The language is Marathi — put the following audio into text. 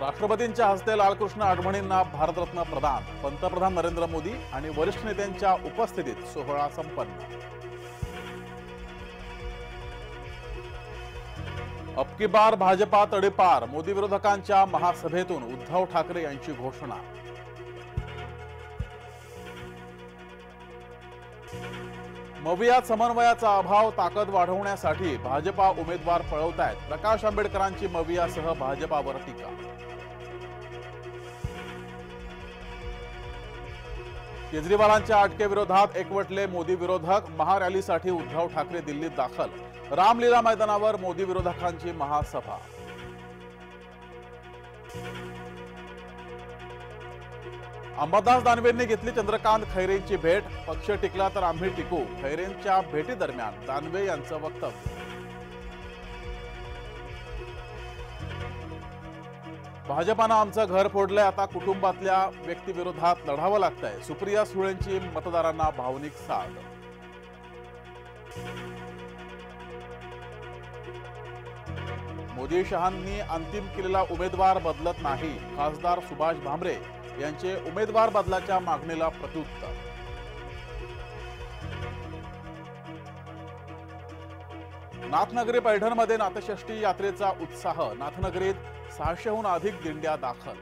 राष्ट्रपतींच्या हस्ते लालकृष्ण आडमणींना भारतरत्न प्रदान, पंतप्रधान नरेंद्र मोदी आणि वरिष्ठ नेत्यांच्या उपस्थितीत सोहळा संपन्न। अब की बार भाजपा तडीपार, मोदी विरोधकांच्या महासभेतून उद्धव ठाकरे यांची घोषणा। मवियात समन्वयाचा अभाव ताकद वाढवण्यासाठी भाजपा उमेदवार पळवतायत, प्रकाश आंबेडकरांची मवियासह भाजपावर टीका। केजरीवालांच्या अटकेविरोधात एकवटले मोदी विरोधक, महारॅलीसाठी उद्धव ठाकरे दिल्लीत दाखल, रामलीला मैदानावर मोदी विरोधकांची महासभा। अंबादास दानवेंनी घेतली चंद्रकांत खैरेंची भेट, पक्ष टिकला तर आम्ही टिकू, खैरेंच्या भेटीदरम्यान दानवे यांचं वक्तव्य। भाजपानं आमचं घर फोडलंय, आता कुटुंबातल्या व्यक्तीविरोधात लढावं लागतंय, सुप्रिया सुळेंची मतदारांना भावनिक साद। मोदी शहांनी अंतिम केलेला उमेदवार बदलत नाही, खासदार सुभाष भामरे यांचे उमेदवार बदलाच्या मागणीला प्रत्युत्तर। नाथनगरी पैठणमध्ये नाथषष्ठी यात्रेचा उत्साह, नाथनगरीत 600हून अधिक दिंड्या दाखल।